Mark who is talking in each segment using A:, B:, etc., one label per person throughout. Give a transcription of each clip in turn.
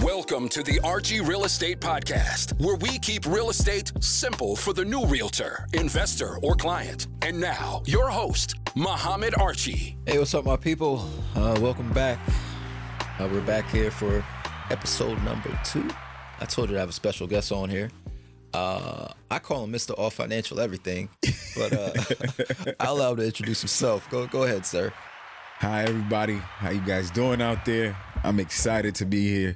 A: Welcome to the Archie Real Estate Podcast, where we keep real estate simple for the new realtor, investor, or client. And now, your host, Muhammad Archie.
B: Hey, what's up, my people? Welcome back. We're back here for episode number 2. I told you to have a special guest on here. I call him Mr. All Financial Everything, but I'll allow him to introduce himself. Go ahead, sir.
C: Hi, everybody. How you guys doing out there? I'm excited to be here.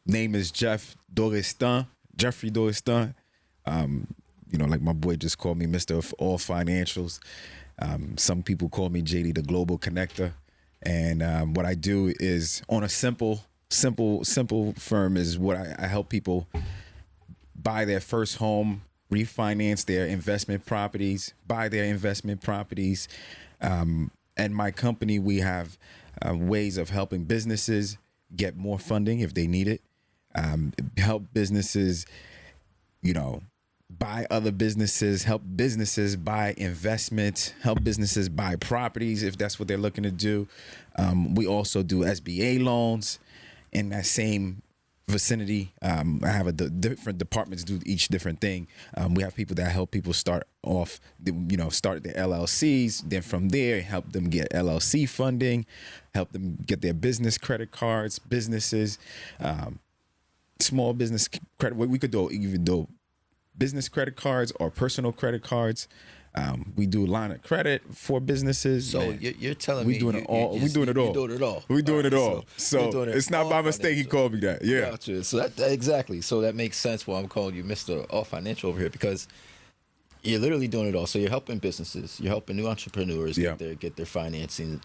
C: Name is Jeffery Dorestant. Like my boy just called me Mr. All Financials. Some people call me JD, the Global Connector. And what I do is on a simple firm is what I help people buy their first home, refinance their investment properties, buy their investment properties. And my company, we have ways of helping businesses get more funding if they need it, help businesses, buy other businesses, help businesses buy investments, help businesses buy properties if that's what they're looking to do. We also do SBA loans in that same vicinity. I have different departments do each different thing. We have people that help people start off, start their LLCs. Then from there, help them get LLC funding, help them get their business credit cards, businesses, small business credit. We could do business credit cards or personal credit cards. We do line of credit for businesses.
B: So you're telling me
C: we're doing it all. We're doing it all. We're doing it all. So it's not by mistake he called me that. Yeah.
B: Gotcha. So that exactly. So that makes sense why I'm calling you Mr. All Financial over here, because you're literally doing it all. So you're helping businesses, you're helping new entrepreneurs get their financing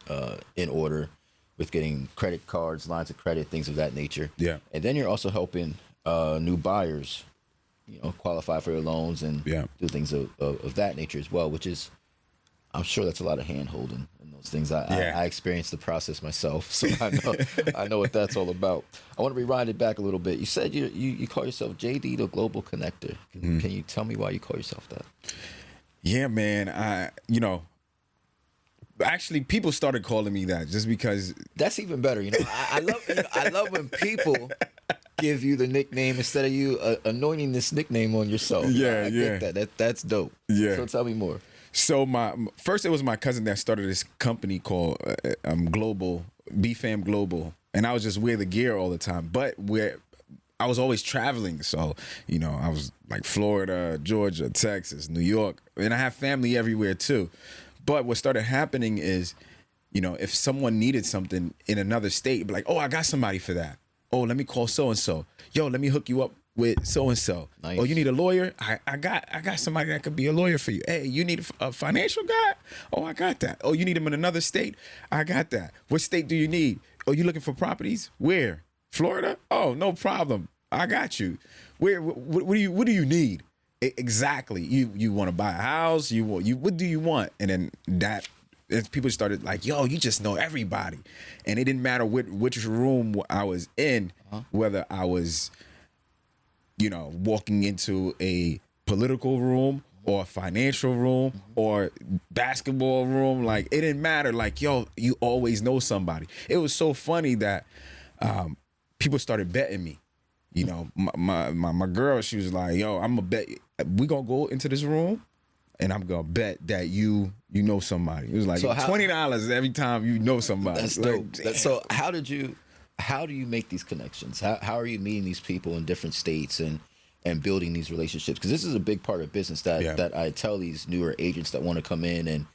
B: in order with getting credit cards, lines of credit, things of that nature. Yeah. And then you're also helping new buyers, qualify for your loans and do things of that nature as well, which is, I'm sure that's a lot of hand holding and those things. I experienced the process myself, so I know what that's all about. I want to rewind it back a little bit. You said you call yourself JD, the Global Connector. Can you tell me why you call yourself that?
C: Yeah, man. Actually, people started calling me that just because. That's
B: even better. I love when people give you the nickname instead of you anointing this nickname on yourself. I get that's dope. Yeah. So tell me more.
C: So first it was my cousin that started this company called Global, BFAM Global, and I was just wear the gear all the time. But I was always traveling, so I was like Florida, Georgia, Texas, New York, and I have family everywhere too. But what started happening is, if someone needed something in another state, be like, oh, I got somebody for that. Oh, let me call so-and-so. Yo, let me hook you up with so-and-so. Nice. Oh, you need a lawyer? I got somebody that could be a lawyer for you. Hey, you need a financial guy? Oh, I got that. Oh, you need him in another state? I got that. What state do you need? Oh, you looking for properties? Where? Florida? Oh, no problem. I got you. What do you need? Exactly. You want to buy a house? What do you want? And then people started like, yo, you just know everybody. And it didn't matter which room I was in, whether I was, walking into a political room or a financial room or basketball room. Like, it didn't matter. Like, yo, you always know somebody. It was so funny that people started betting me. My girl, she was like, yo, I'm going to bet. We going to go into this room and I'm going to bet that you know somebody. It was like $20 every time you know somebody.
B: That's dope. So how do you make these connections? How are you meeting these people in different states and building these relationships? Because this is a big part of business that I tell these newer agents that want to come in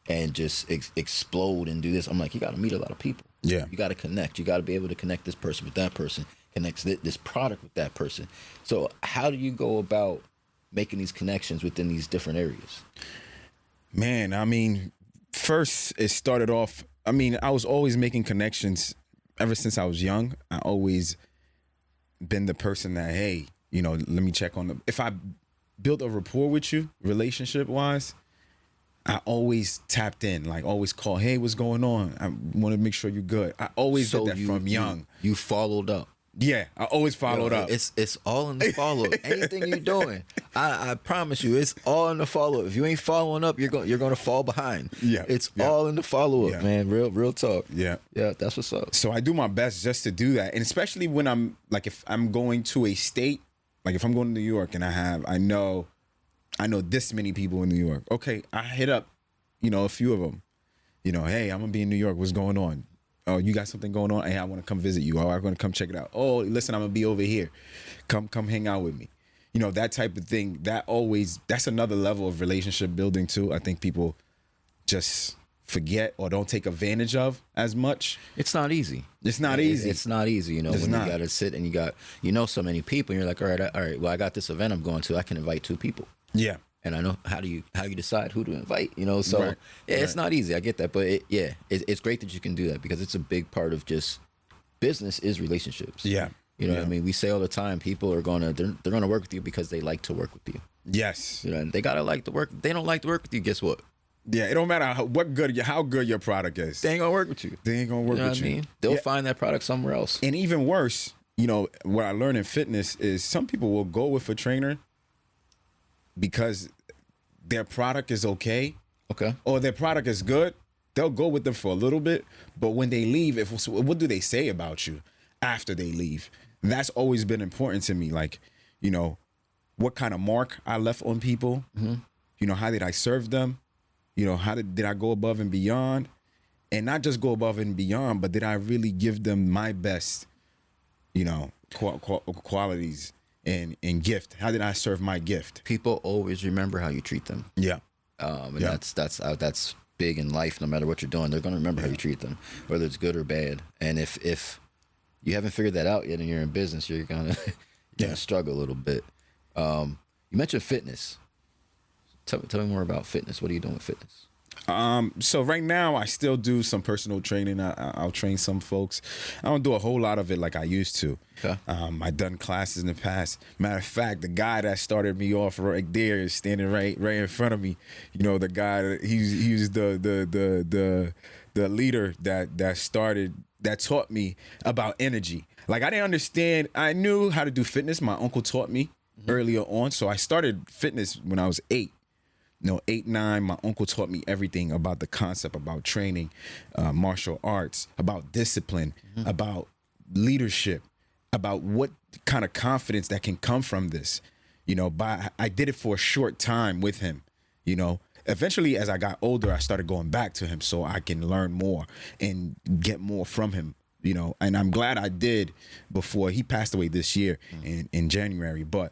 B: and just explode and do this. I'm like, you got to meet a lot of people. Yeah. You got to connect. You got to be able to connect this person with that person, connect this product with that person. So how do you go about making these connections within these different areas?
C: Man, I mean, first it started off, I was always making connections ever since I was young. I always been the person that, hey, let me check on if I built a rapport with you, relationship wise, I always tapped in, like always call, hey, what's going on? I want to make sure you're good. I always did that from young.
B: You followed up.
C: Yeah, I always followed up.
B: It's all in the follow up. Anything you're doing, I promise you, it's all in the follow up. If you ain't following up, you're gonna fall behind.
C: Yeah,
B: it's all in the follow up, man. Real talk.
C: Yeah,
B: that's what's up.
C: So I do my best just to do that, and especially when I'm like, if I'm going to a state, like if I'm going to New York and I know this many people in New York. Okay, I hit up, a few of them. Hey, I'm gonna be in New York. What's going on? Oh, you got something going on? Hey, I want to come visit you. Oh, I'm going to come check it out. Oh, listen, I'm going to be over here. Come hang out with me. That type of thing, that's another level of relationship building too. I think people just forget or don't take advantage of as much.
B: It's not easy.
C: It's not easy.
B: It's not easy, when you got to sit and you got, so many people and you're like, all right, well, I got this event I'm going to. I can invite 2 people.
C: Yeah.
B: And I know how you decide who to invite, so right. It's not easy. I get that, but it's great that you can do that because it's a big part of just business is relationships.
C: Yeah,
B: what I mean. We say all the time, people are they're gonna work with you because they like to work with you.
C: Yes,
B: and they gotta like to work. If they don't like to work with you, guess what?
C: Yeah, it don't matter how good your product is.
B: They ain't gonna work with you.
C: They ain't gonna work with you. I mean?
B: They'll find that product somewhere else.
C: And even worse, what I learned in fitness is some people will go with a trainer because their product is okay, or their product is good. They'll go with them for a little bit, but when they leave, what do they say about you after they leave? And that's always been important to me. Like, what kind of mark I left on people. Mm-hmm. How did I serve them? How did I go above and beyond? And not just go above and beyond, but did I really give them my best, qualities and gift? How did I serve my gift?
B: People always remember how you treat them.
C: Yeah.
B: That's big in life. No matter what you're doing, they're going to remember how you treat them, whether it's good or bad. And if you haven't figured that out yet and you're in business, you're gonna struggle a little bit. You mentioned fitness. Tell me more about fitness. What are you doing with fitness?
C: So right now I still do some personal training. I'll train some folks. I don't do a whole lot of it like I used to. Okay. I've done classes in the past. Matter of fact, the guy that started me off right there is standing right in front of me. The guy that he's the leader that taught me about energy. Like I didn't understand. I knew how to do fitness. My uncle taught me earlier on. So I started fitness when I was 8. 8, 9, my uncle taught me everything about the concept, about training, martial arts, about discipline, about leadership, about what kind of confidence that can come from this. But I did it for a short time with him. Eventually, as I got older, I started going back to him so I can learn more and get more from him. And I'm glad I did before he passed away this year in January. But,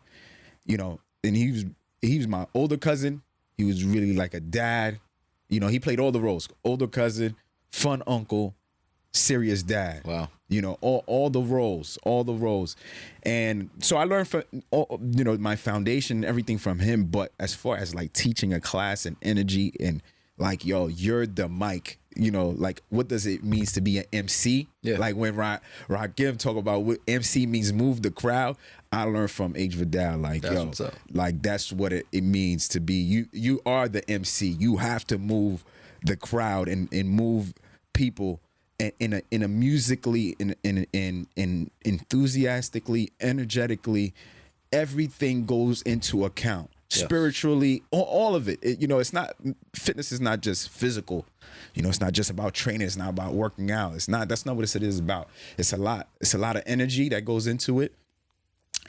C: and he was my older cousin. He was really like a dad. He played all the roles. Older cousin, fun uncle, serious dad.
B: Wow.
C: All the roles. And so I learned from, my foundation, everything from him. But as far as like teaching a class and energy and like, you're the mic, like what does it mean to be an MC? Yeah. Like when Rakim talk about what MC means, move the crowd. I learned from H. Vidal, like, like that's what it means to be. You are the MC. You have to move the crowd and move people in a musically, in enthusiastically, energetically. Everything goes into account. Yes. Spiritually, all of it. It's not, fitness is not just physical. It's not just about training. It's not about working out. That's not what it is about. It's a lot of energy that goes into it.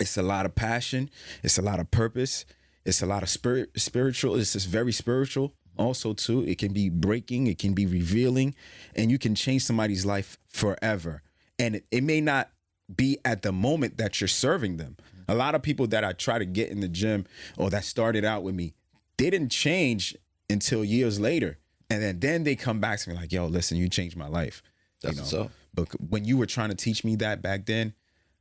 C: It's a lot of passion. It's a lot of purpose. It's a lot of spiritual. It's just very spiritual also too. It can be breaking. It can be revealing. And you can change somebody's life forever. And it may not be at the moment that you're serving them. A lot of people that I try to get in the gym or that started out with me, they didn't change until years later. And then they come back to me like, yo, listen, you changed my life.
B: That's so.
C: But when you were trying to teach me that back then,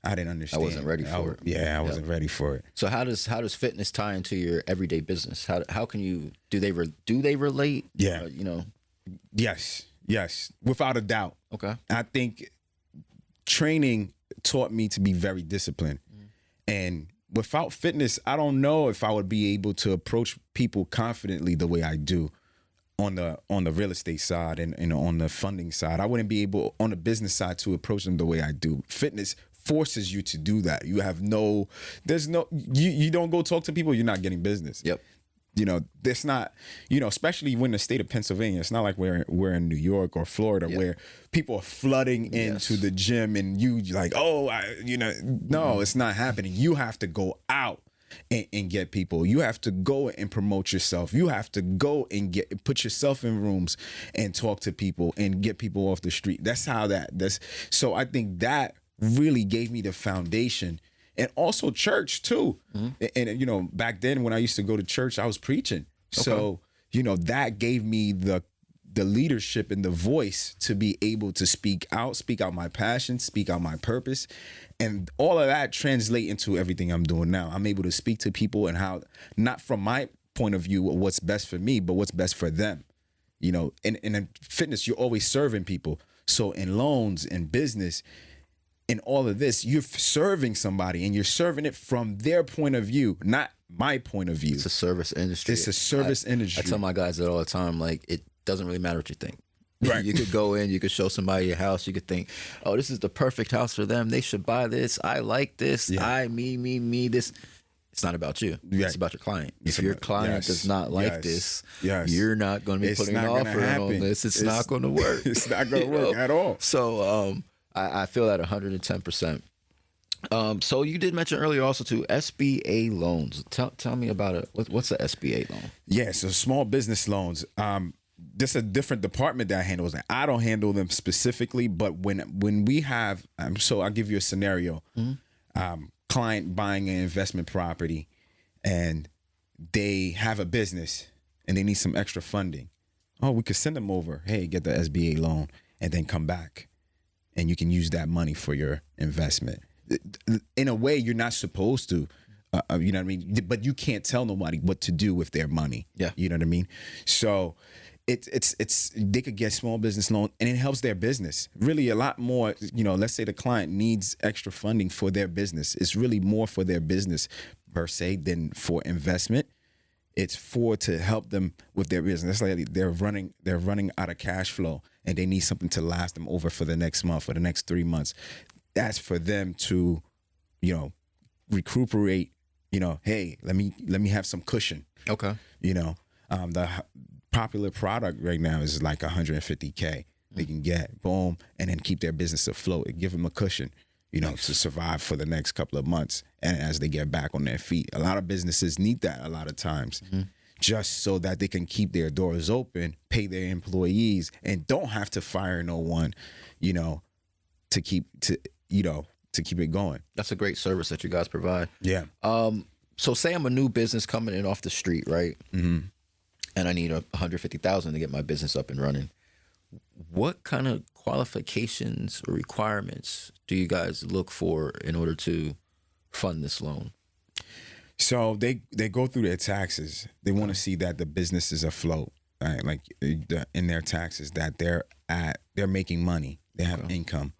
C: I didn't understand.
B: I wasn't ready for it.
C: Yeah, I wasn't ready for it.
B: So how does fitness tie into your everyday business? How can you do they relate?
C: Yeah, Yes, without a doubt.
B: Okay.
C: I think training taught me to be very disciplined, and without fitness, I don't know if I would be able to approach people confidently the way I do on the real estate side and on the funding side. I wouldn't be able on the business side to approach them the way I do. Fitness forces you to do that. You have no, there's no, you don't go talk to people, you're not getting business.
B: Yep.
C: You know, that's not, you know, especially when the state of Pennsylvania, it's not like we're in New York or Florida where people are flooding into the gym and you like, no, it's not happening. You have to go out and get people. You have to go and promote yourself. You have to go and put yourself in rooms and talk to people and get people off the street. So I think that really gave me the foundation. And also church too. And you know, back then when I used to go to church, I was preaching. So, you know, that gave me the leadership and the voice to be able to speak out my passion, speak out my purpose. And all of that translate into everything I'm doing now. I'm able to speak to people and how, not from my point of view, what's best for me, but what's best for them. You know, and in fitness, you're always serving people. So in loans and business, in all of this, you're serving somebody and you're serving it from their point of view, not my point of view.
B: It's a service industry.
C: It's a service industry.
B: I tell my guys that all the time. Like, it doesn't really matter what you think.
C: Right.
B: You could go in, you could show somebody your house. You could think, oh, this is the perfect house for them. They should buy this. I like this.
C: Yeah.
B: Me, this. It's not about you.
C: Right.
B: It's about your client. If your client does not like this, you're not going to be putting an offer on this. It's not going to work.
C: It's not going to work at all.
B: So I feel that 110%. So you did mention earlier also too, SBA loans. Tell me about it. What's the SBA loan?
C: Yeah, so small business loans. This is a different department that handles that. I don't handle them specifically, but when we have, so I'll give you a scenario. Client buying an investment property and they have a business and they need some extra funding. Oh, we could send them over. Hey, get the SBA loan and then come back. And you can use that money for your investment. In a way, you're not supposed to, you know what I mean? But you can't tell nobody what to do with their money.
B: Yeah.
C: You know what I mean? So it's they could get small business loan and it helps their business. Really a lot more, you know, let's say the client needs extra funding for their business. It's really more for their business per se than for investment. It's to help them with their business. Like they're running out of cash flow and they need something to last them over for the next month, for the next 3 months. That's for them to, you know, recuperate, you know, hey, let me have some cushion.
B: Okay.
C: You know, the popular product right now is like $150K they can get, boom, and then keep their business afloat and give them a cushion, you know, to survive for the next couple of months. And as they get back on their feet, a lot of businesses need that a lot of times, just so that they can keep their doors open, pay their employees, and don't have to fire no one, you know, to keep it going. That's
B: a great service that you guys provide.
C: Yeah.
B: So say I'm a new business coming in off the street, right? Mm-hmm. And I need $150,000 to get my business up and running. What kind of qualifications or requirements do you guys look for in order to fund this loan?
C: So they go through their taxes. They want to see that the business is afloat, right? Like in their taxes, that they're making money, they have income,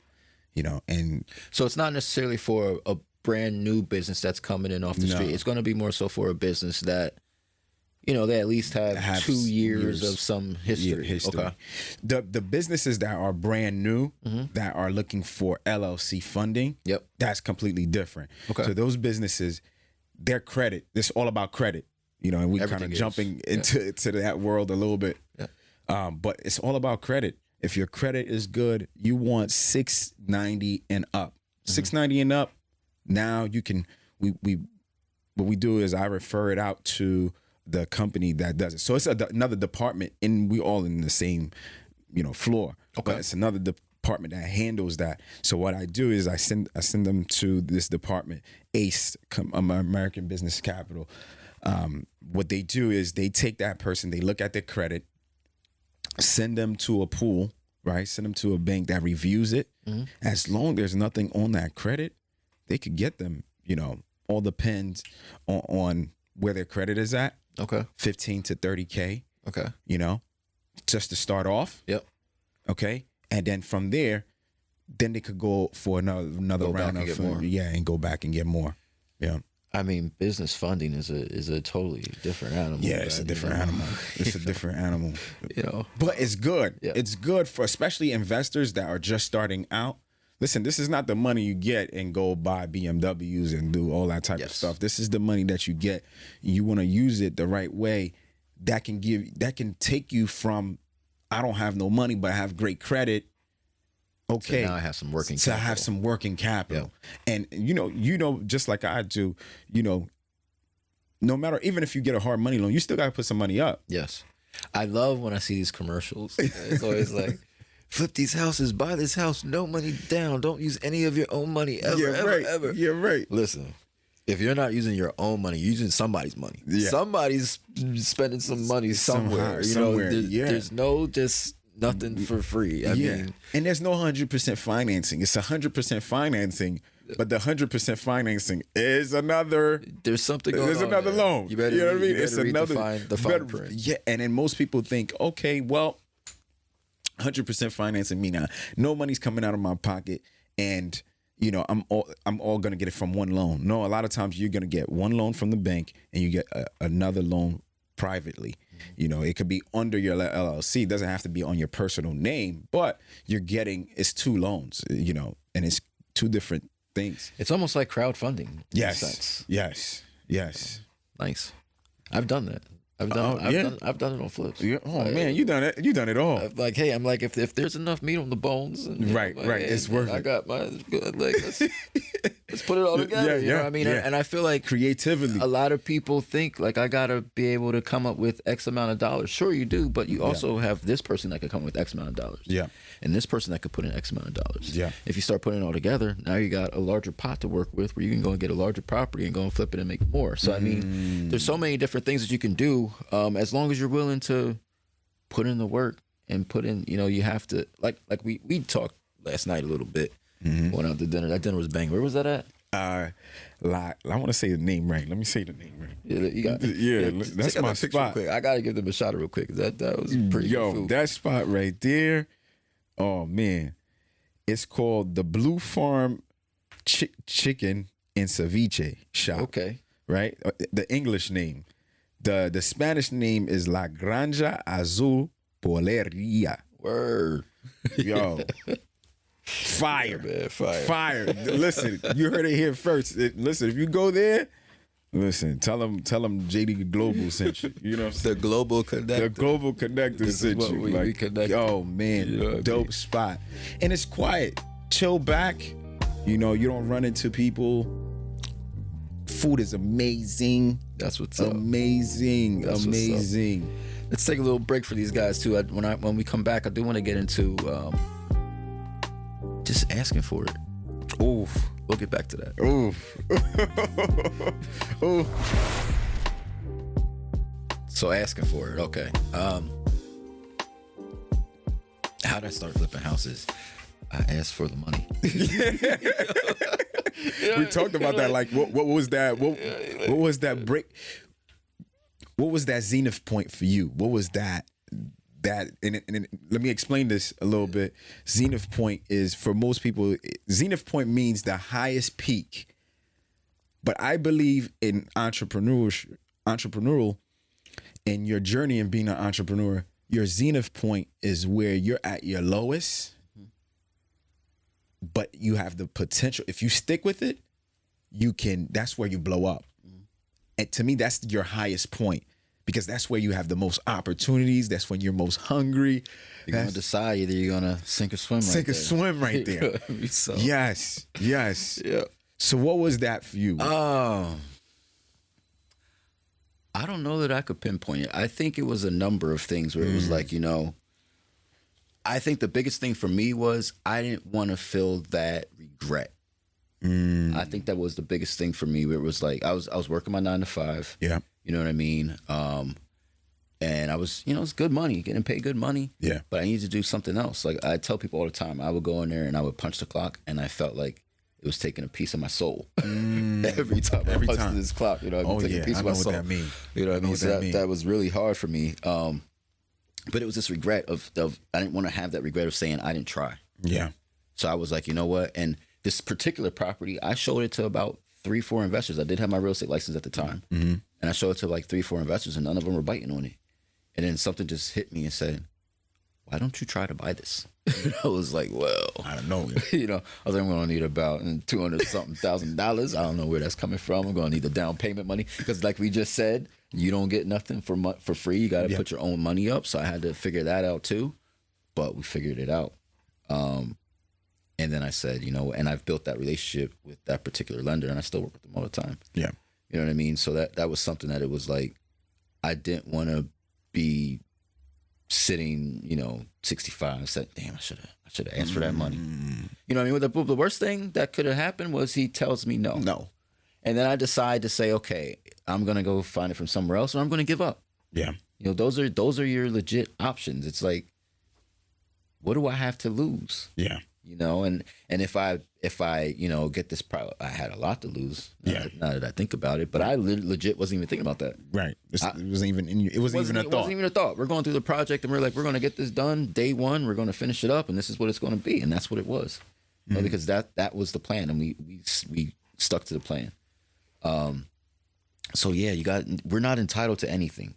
C: you know. And
B: so it's not necessarily for a brand new business that's coming in off the street. It's going to be more so for a business that, you know, they at least have 2 years of some history. Okay.
C: The businesses that are brand new, that are looking for LLC funding, that's completely different. Okay. So those businesses, their credit, it's all about credit, you know, and we kind of jumping into that world a little bit. Yeah. But it's all about credit. If your credit is good, you want 690 and up. 690 and up, now you can, what we do is I refer it out to the company that does it. So it's another department, and we all in the same, you know, floor. Okay. But it's another department that handles that. So what I do is I send them to this department, ACE, American Business Capital. What they do is they take that person, they look at their credit, send them to a pool, right? Send them to a bank that reviews it. As long as there's nothing on that credit, they could get them, you know, all depends on where their credit is at. Okay. 15 to 30K. Okay. You know, just to start off. Yep. Okay. And then from there, then they could go for another round of and go back and get more. Yeah.
B: I mean, business funding is a totally different animal.
C: Yeah, it's a different animal. It's a different animal.
B: You know.
C: But it's good. Yeah. It's good for especially investors that are just starting out. listen, this is not the money you get and go buy BMWs and do all that type of stuff. This is the money that you get. You want to use it the right way. That can take you from, I don't have no money, but I have great credit. Okay.
B: So now I have some working
C: capital.
B: capital.
C: I have some working capital. Yeah. And you know, just like I do, no matter, even if you get a hard money loan, you still got to put some money up.
B: Yes. I love when I see these commercials. It's always like, flip these houses, buy this house, no money down. Don't use any of your own money ever.
C: Yeah, right.
B: Listen, if you're not using your own money, you're using somebody's money. Yeah. Somebody's spending some money somewhere. There's no just nothing for free. I mean,
C: and there's no 100% financing. It's 100% financing. But the 100% financing is another.
B: There's something going on.
C: There's another loan.
B: You better,
C: you know what I mean?
B: It's another the fine print.
C: Yeah, and then most people think, okay, well, 100% financing me now. No money's coming out of my pocket, and I'm all gonna get it from one loan. No, a lot of times you're gonna get one loan from the bank, and you get another loan privately. It could be under your LLC. It doesn't have to be on your personal name, but it's two loans. And it's two different things.
B: It's almost like crowdfunding.
C: Yes.
B: Nice. I've done that. I've done it on flips.
C: Yeah. Oh man, you done it. You done it all.
B: I'm like, if there's enough meat on the bones, and,
C: right. It's worth it.
B: I got my let's put it all together. You know what I mean? And I feel like
C: creativity.
B: A lot of people think like I gotta be able to come up with X amount of dollars. Sure, you do, but you also have this person that could come up with X amount of dollars.
C: Yeah.
B: And this person that could put in X amount of dollars.
C: Yeah.
B: If you start putting it all together, now you got a larger pot to work with, where you can go and get a larger property and go and flip it and make more. So I mean, there's so many different things that you can do, as long as you're willing to put in the work and put in. You have to like we talked last night a little bit. Went out to dinner. That dinner was bang. Where was that at?
C: I want to say the name right. Let me say the name right.
B: That's
C: my spot.
B: Quick. I gotta give them a shot real quick. That was pretty good food.
C: That spot right there. Oh man, it's called the Blue Farm Chicken and Ceviche Shop.
B: Okay,
C: right. The English name. The Spanish name is La Granja Azul Poleria.
B: Word.
C: Yo. Fire.
B: Yeah, man,
C: fire. Listen, you heard it here first. Listen, if you go there, listen, tell them JD Global sent you. You know what I'm saying?
B: The Global Connector.
C: The Global Connector sent you.
B: We connect.
C: Oh man, dope spot. And it's quiet. Chill back. You don't run into people. Food is amazing.
B: That's what's up.
C: Amazing.
B: That's
C: amazing.
B: Let's take a little break for these guys too. When we come back, I do want to get into just asking for it.
C: Oof.
B: We'll get back to that.
C: Oof. Oof.
B: So asking for it. Okay. How did I start flipping houses? I asked for the money.
C: We talked about that. Like, what was that? What was that break? What was that zenith point for you? What was that? And let me explain this a little bit. Zenith point is, for most people, zenith point means the highest peak. But I believe in entrepreneurial, in your journey in being an entrepreneur, your zenith point is where you're at your lowest, but you have the potential. If you stick with it, that's where you blow up. And to me, that's your highest point. Because that's where you have the most opportunities. That's when you're most hungry.
B: You're going to decide either you're going to sink or swim
C: right there.
B: So.
C: Yes. Yeah. So what was that for you?
B: I don't know that I could pinpoint it. I think it was a number of things where it was like, I think the biggest thing for me was I didn't want to feel that regret. I think that was the biggest thing for me, where it was like I was working my 9 to 5.
C: Yeah.
B: You know what I mean? And I was, it's good money, getting paid good money.
C: Yeah.
B: But I needed to do something else. Like I tell people all the time, I would go in there and I would punch the clock, and I felt like it was taking a piece of my soul every time I punched this clock. Taking a piece of my soul.
C: What that means.
B: You know what I mean? So that was really hard for me. But it was this regret of I didn't want to have that regret of saying I didn't try.
C: Yeah.
B: So I was like, you know what? And this particular property, I showed it to about 3-4 investors. I did have my real estate license at the time. Mm-hmm. And I showed it to like 3-4 investors, and none of them were biting on it. And then something just hit me and said, why don't you try to buy this? I was like, well,
C: I don't know.
B: you know, I was like, I'm going to need about $200,000. I don't know where that's coming from. I'm going to need the down payment money because, like we just said, you don't get nothing for free. You got to put your own money up. So I had to figure that out too, but we figured it out. And then I said, you know, and I've built that relationship with that particular lender, and I still work with them all the time. Yeah, you know what I mean. So that was something that it was like, I didn't want to be sitting, you know, 65 and said, damn, I should have asked for that money. You know what I mean? The worst thing that could have happened was he tells me no. And then I decide to say, okay, I'm going to go find it from somewhere else, or I'm going to give up. Yeah. You know, those are your legit options. It's like, what do I have to lose? Yeah. You know, and if I you know, get this product, I had a lot to lose. Now that I think about it, but I legit wasn't even thinking about that. Right. It wasn't even in you. It wasn't even a thought. It wasn't even a thought. We're going through the project, and we're like, we're going to get this done day one. We're going to finish it up, and this is what it's going to be, and that's what it was. You know, because that was the plan, and we stuck to the plan. So yeah, we're not entitled to anything.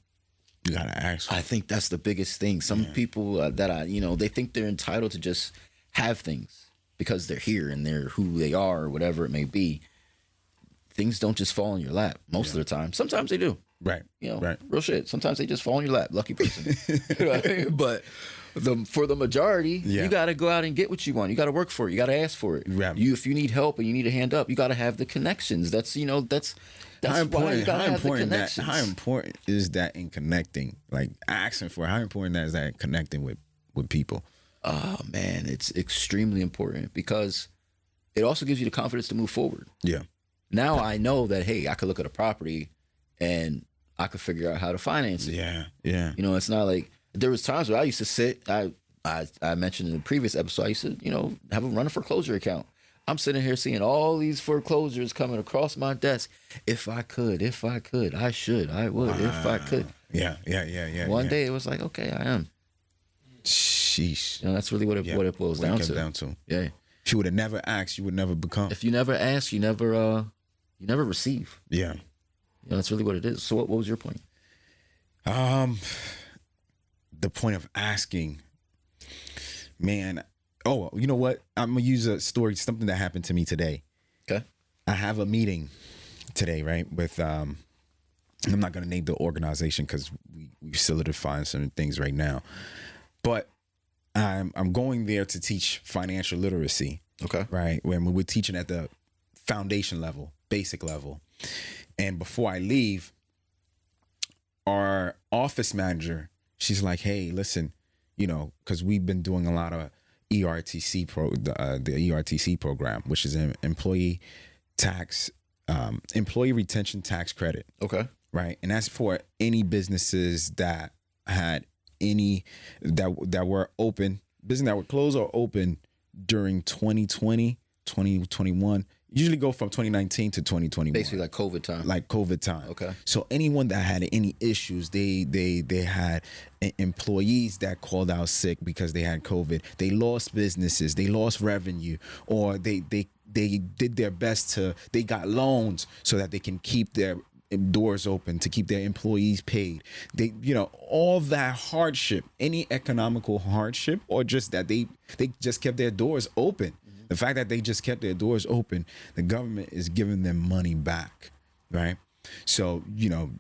B: You gotta ask. I think that's the biggest thing. Some people they think they're entitled to just have things because they're here and they're who they are or whatever it may be. Things don't just fall in your lap most of the time. Sometimes they do. Right. You know, right. Real shit. Sometimes they just fall in your lap. Lucky person. You know what I mean? But for the majority, you got to go out and get what you want. You got to work for it. You got to ask for it. Right. If you need help and you need a hand up, you got to have the connections. That's why you got to have the connections. How important is that in connecting? Like asking for how important is that in connecting with people? Oh man, it's extremely important because it also gives you the confidence to move forward. Yeah. Now I know that, hey, I could look at a property and I could figure out how to finance it. Yeah. Yeah. You know, it's not like there was times where I used to sit, I mentioned in the previous episode, I used to, you know, have a run a foreclosure account. I'm sitting here seeing all these foreclosures coming across my desk. If I could, I should, I would, if I could. Yeah. One day it was like, okay, I am. Sheesh. You know, that's really what it boils down to. Yeah. If you would have never asked, you would never become. If you never ask, you never receive. Yeah. You know, that's really what it is. So what was your point? The point of asking, man. Oh, you know what? I'm going to use a story, something that happened to me today. Okay. I have a meeting today, right? With, I'm not going to name the organization because we're solidifying some things right now. But I'm going there to teach financial literacy. Okay. Right? When we're teaching at the foundation level, basic level. And before I leave, our office manager, she's like, hey, listen, you know, because we've been doing a lot of ERTC the ERTC program, which is an employee retention tax credit. Okay. Right. And that's for any businesses that had that were open, business that were closed or open during 2020, 2021. Usually go from 2019 to 2021. Basically like COVID time. Okay. So anyone that had any issues, they had employees that called out sick because they had COVID. They lost businesses, they lost revenue, or they did their best they got loans so that they can keep their doors open, to keep their employees paid. They, you know, all that hardship, any economical hardship, or just that they just kept their doors open. The fact that they just kept their doors open, the government is giving them money back, right? So, you know,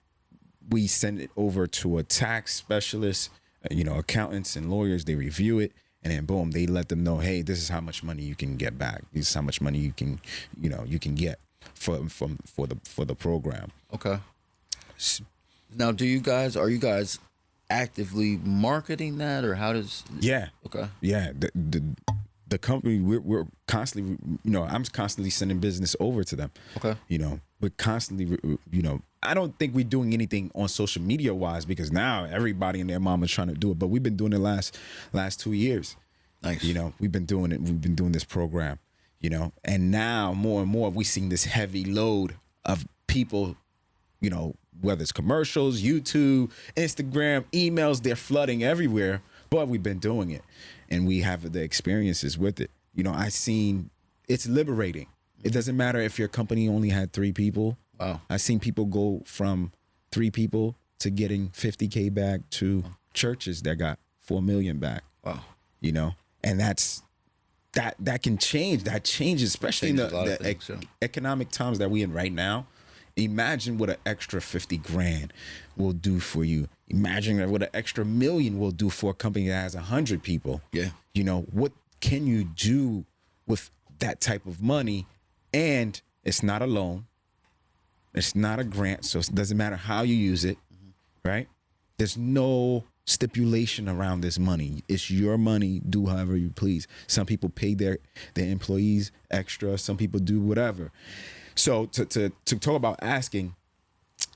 B: we send it over to a tax specialist, you know, accountants and lawyers, they review it, and then boom, they let them know, hey, this is how much money you can get back. This is how much money you can get for the program. Okay. Now, are you guys actively marketing that, or how does? Yeah. Okay. Yeah. The company, we're constantly, you know, I'm constantly sending business over to them. Okay. You know, we're constantly, you know, I don't think we're doing anything on social media wise because now everybody and their mom is trying to do it, but we've been doing it last 2 years. Nice. You know, we've been doing it. We've been doing this program, you know, and now more and more we're seeing this heavy load of people, you know, whether it's commercials, YouTube, Instagram, emails, they're flooding everywhere, but we've been doing it. And we have the experiences with it. You know, it's liberating. It doesn't matter if your company only had 3 people. Wow. I've seen people go from 3 people to getting $50K back to churches that got $4 million back. Wow.
C: You know, and that can change. That changes, especially in the economic times that we in right now. Imagine what an extra 50 grand will do for you. Imagine what an extra $1 million will do for a company that has 100 people.
B: Yeah.
C: You know, what can you do with that type of money? And it's not a loan. It's not a grant. So it doesn't matter how you use it, right? There's no stipulation around this money. It's your money. Do however you please. Some people pay their employees extra. Some people do whatever. So to talk about asking,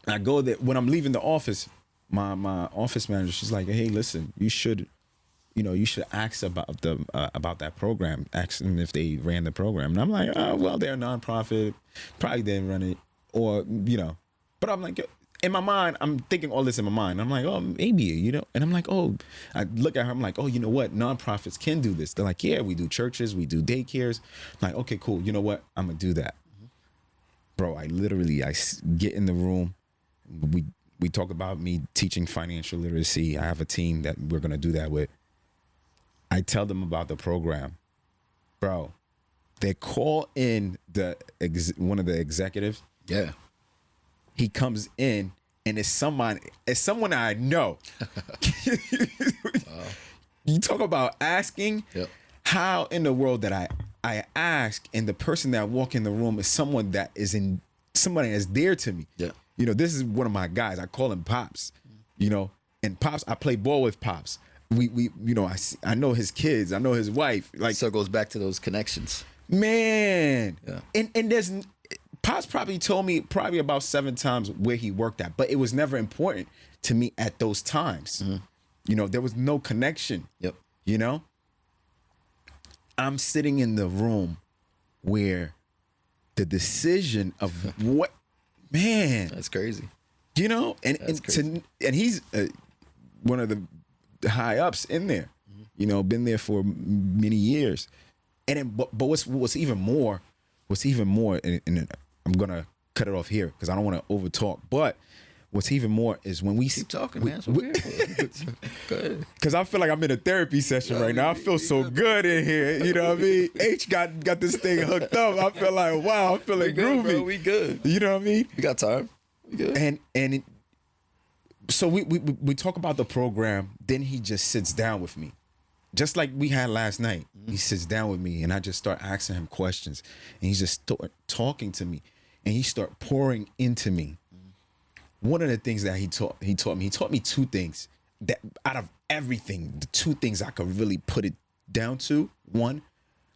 C: I go there when I'm leaving the office. My office manager, she's like, "Hey, listen, you should ask about that program. Ask them if they ran the program." And I'm like, "Oh, well, they're a nonprofit. Probably didn't run it, or you know." But I'm like, in my mind, I'm thinking all this in my mind. I'm like, oh, maybe, you know. And I'm like, oh, I look at her. I'm like, oh, you know what? Nonprofits can do this. They're like, yeah, we do churches, we do daycares. I'm like, okay, cool. You know what? I'm gonna do that, bro. I get in the room. We talk about me teaching financial literacy. I have a team that we're gonna do that with. I tell them about the program, bro. They call in one of the executives.
B: Yeah.
C: He comes in and it's someone I know. You talk about asking.
B: Yep.
C: How in the world that I ask, and the person that walk in the room is somebody that's dear to me.
B: Yeah.
C: You know, this is one of my guys. I call him Pops. You know, and Pops, I play ball with Pops. We you know, I know his kids. I know his wife. Like,
B: so it goes back to those connections.
C: Man.
B: Yeah.
C: And there's Pops probably told me about 7 times where he worked at, but it was never important to me at those times. Mm-hmm. You know, there was no connection.
B: Yep.
C: You know, I'm sitting in the room where the decision of what, man,
B: that's crazy.
C: You know, and he's one of the high ups in there. Mm-hmm. You know, been there for many years. And then, but what's even more, and I'm gonna cut it off here because I don't want to over talk. But what's even more is when we
B: keep talking, man. Good.
C: Because I feel like I'm in a therapy session right now. I feel so good in here. You know what I mean? H got this thing hooked up. I feel like, wow, I'm feeling groovy.
B: Bro, we good.
C: You know what I mean?
B: We got time. We good.
C: So we talk about the program. Then he just sits down with me. Just like we had last night, he sits down with me and I just start asking him questions and he just start talking to me and he start pouring into me. One of the things that he taught me 2 things that out of everything, the 2 things I could really put it down to. One,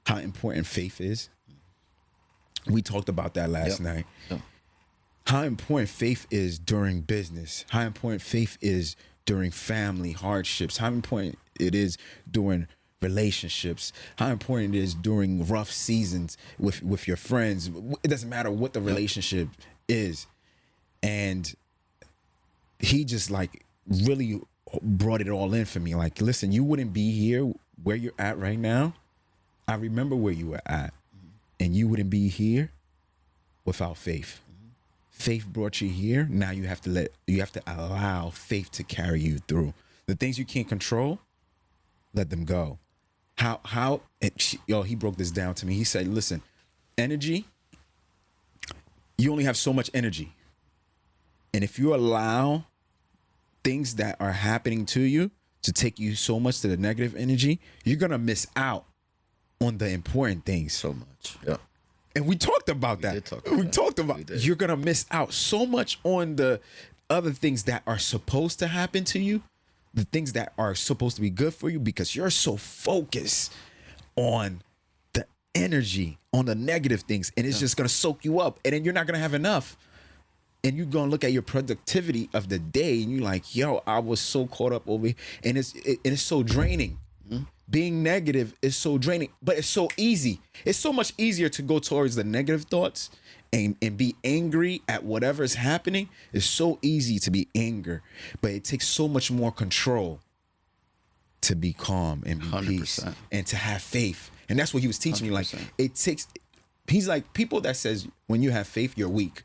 C: how important faith is. We talked about that last night. Yep. How important faith is during business, how important faith is during family hardships, how important it is during relationships, how important it is during rough seasons with your friends. It doesn't matter what the relationship is. And he just like really brought it all in for me. Like, listen, you wouldn't be here where you're at right now. I remember where you were at, and you wouldn't be here without faith. Faith brought you here. Now you have to allow faith to carry you through. The things you can't control, let them go. He broke this down to me. He said, listen, energy, you only have so much energy. And if you allow things that are happening to you to take you so much to the negative energy, you're going to miss out on the important things.
B: So much. Yeah.
C: And we talked about that. We talked about you're going to miss out so much on the other things that are supposed to happen to you, the things that are supposed to be good for you, because you're so focused on the energy, on the negative things, and it's just going to soak you up. And then you're not going to have enough. And you're going to look at your productivity of the day and you're like, yo, I was so caught up over here. And it's so draining. Mm-hmm. Being negative is so draining, but it's so easy. It's so much easier to go towards the negative thoughts and be angry at whatever's happening. It's so easy to be angry, but it takes so much more control to be calm and be 100%. Peace and to have faith. And that's what he was teaching 100%. Me. Like he's like, people that says when you have faith, you're weak.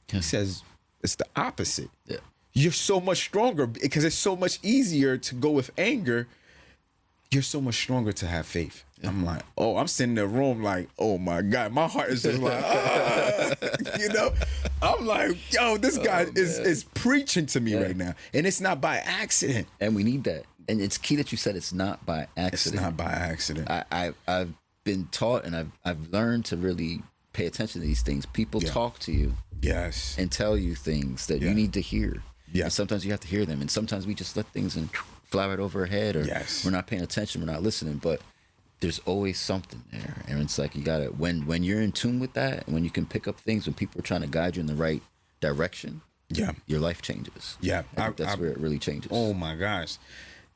C: He says it's the opposite. Yeah. You're so much stronger because it's so much easier to go with anger you're so much stronger to have faith. I'm like, oh, I'm sitting in the room like, oh my God, my heart is just like, you know, I'm like, yo, this guy is preaching to me right now. And it's not by accident.
B: And we need that. And it's key that you said it's not by accident.
C: It's not by accident.
B: I've been taught and I've learned to really pay attention to these things. People talk to you.
C: Yes.
B: And tell you things that you need to hear.
C: Yeah.
B: And sometimes you have to hear them. And sometimes we just let things fly right over our head, or we're not paying attention, we're not listening. But there's always something there. And it's like you gotta, when you're in tune with that, when you can pick up things, when people are trying to guide you in the right direction, your life changes.
C: Yeah.
B: That's where it really changes.
C: Oh my gosh.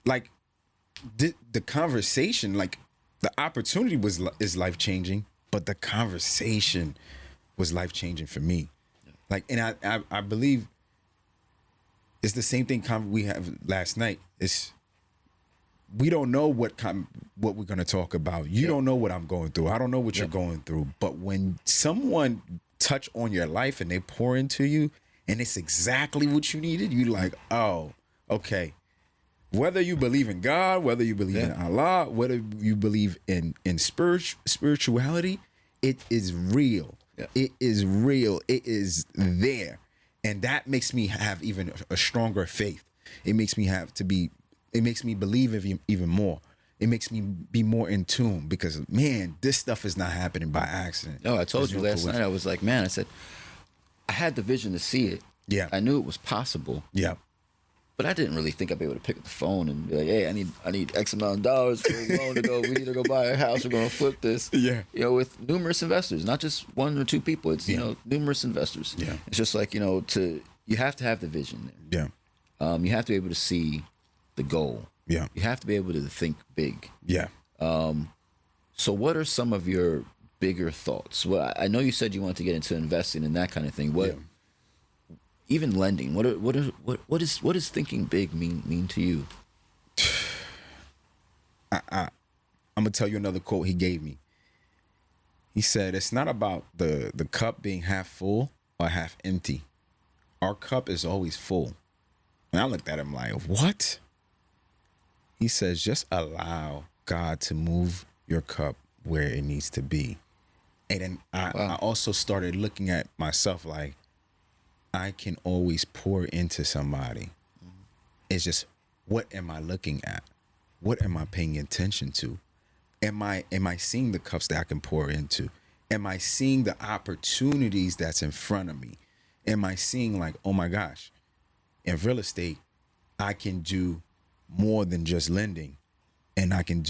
C: Like the conversation, like the opportunity is life changing, but the conversation was life changing for me. Like, and I believe it's the same thing we have last night. We don't know what we're going to talk about. You don't know what I'm going through. I don't know what you're going through. But when someone touch on your life and they pour into you and it's exactly what you needed, you're like, oh, okay. Whether you believe in God, whether you believe in Allah, whether you believe in spirituality, it is real. Yeah. It is real. It is there. And that makes me have even a stronger faith. It makes me it makes me believe even more. It makes me be more in tune because, man, this stuff is not happening by accident.
B: No, I told you last night, I was like, man, I said, I had the vision to see it.
C: Yeah.
B: I knew it was possible.
C: Yeah.
B: But I didn't really think I'd be able to pick up the phone and be like, hey, I need X amount of dollars for a loan to go. We need to go buy a house. We're going to flip this.
C: Yeah.
B: You know, with numerous investors, not just one or two people. It's, you know, numerous investors.
C: Yeah.
B: It's just like, you know, you have to have the vision there.
C: Yeah.
B: You have to be able to see the goal.
C: Yeah.
B: You have to be able to think big.
C: Yeah.
B: So what are some of your bigger thoughts? Well, I know you said you wanted to get into investing and that kind of thing. Even lending, what does thinking big mean to you?
C: I'm gonna tell you another quote he gave me. He said, "It's not about the cup being half full or half empty. Our cup is always full." And I looked at him like, "What?" He says, "Just allow God to move your cup where it needs to be." And then I also started looking at myself like, I can always pour into somebody. It's just, what am I looking at? What am I paying attention to? Am I seeing the cups that I can pour into? Am I seeing the opportunities that's in front of me? Am I seeing like, oh my gosh, in real estate, I can do more than just lending. And I can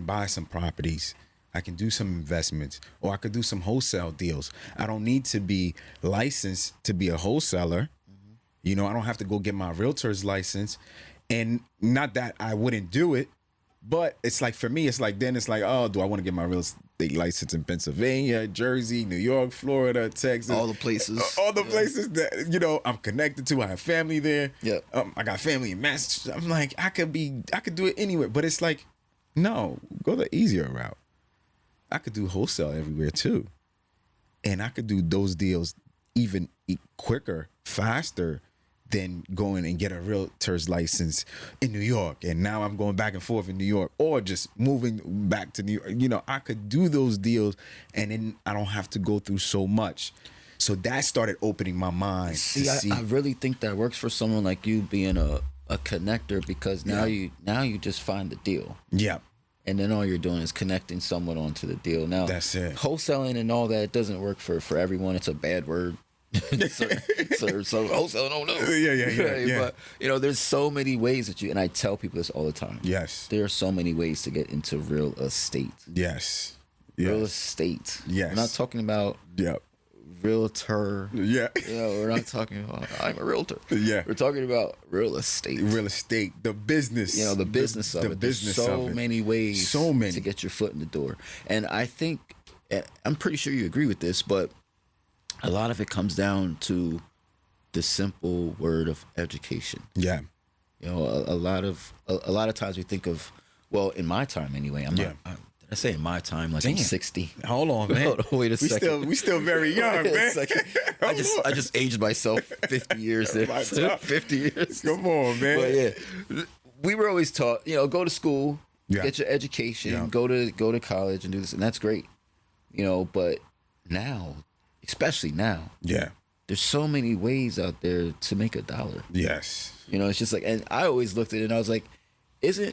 C: buy some properties. I can do some investments, or I could do some wholesale deals. I don't need to be licensed to be a wholesaler. Mm-hmm. You know, I don't have to go get my realtor's license. And not that I wouldn't do it, but it's like, for me, it's like, then it's like, oh, do I want to get my real estate license in Pennsylvania, Jersey, New York, Florida, Texas?
B: All the places.
C: All the places that, you know, I'm connected to. I have family there.
B: Yeah.
C: I got family in Massachusetts. I'm like, I could do it anywhere. But it's like, no, go the easier route. I could do wholesale everywhere too. And I could do those deals even quicker, faster than going and get a realtor's license in New York. And now I'm going back and forth in New York, or just moving back to New York. You know, I could do those deals and then I don't have to go through so much. So that started opening my mind.
B: I really think that works for someone like you, being a connector, because now you just find the deal. Yeah. And then all you're doing is connecting someone onto the deal. Now,
C: that's it.
B: Wholesaling and all that doesn't work for everyone. It's a bad word. so wholesaling don't know.
C: Yeah.
B: But, you know, there's so many ways and I tell people this all the time.
C: Yes.
B: There are so many ways to get into real estate.
C: Yes.
B: Real estate.
C: Yes.
B: We're not talking about realtor.
C: Yeah.
B: You know, we're not talking about, I'm a realtor.
C: Yeah.
B: We're talking about real estate.
C: Real estate. The business.
B: You know, the business of it.
C: Business
B: There's so
C: of it.
B: many ways to get your foot in the door. And I think, I'm pretty sure you agree with this, but a lot of it comes down to the simple word of education. Yeah. You know, a lot of times we think of, well, in my time anyway, I say in my time, like, I'm 60.
C: Hold on, man.
B: Hold on, wait a second.
C: We still very young, man.
B: I just aged myself 50 years there. 50 years.
C: Come on, man.
B: But yeah, we were always taught, go to school, get your education, go to college and do this, and that's great. But now, especially now, there's so many ways out there to make $1.
C: Yes.
B: It's just like, and I always looked at it and I was like,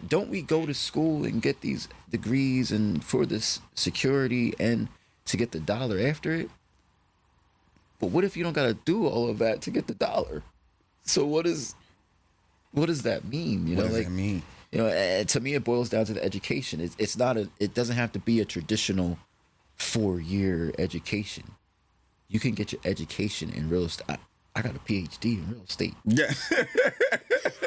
B: don't we go to school and get these degrees and for this security and to get the $1 after it? But what if you don't got to do all of that to get the $1? So what does that mean?
C: What does that mean?
B: To me, it boils down to the education. It doesn't have to be a traditional 4-year education. You can get your education in real estate. I got a PhD in real estate.
C: Yeah.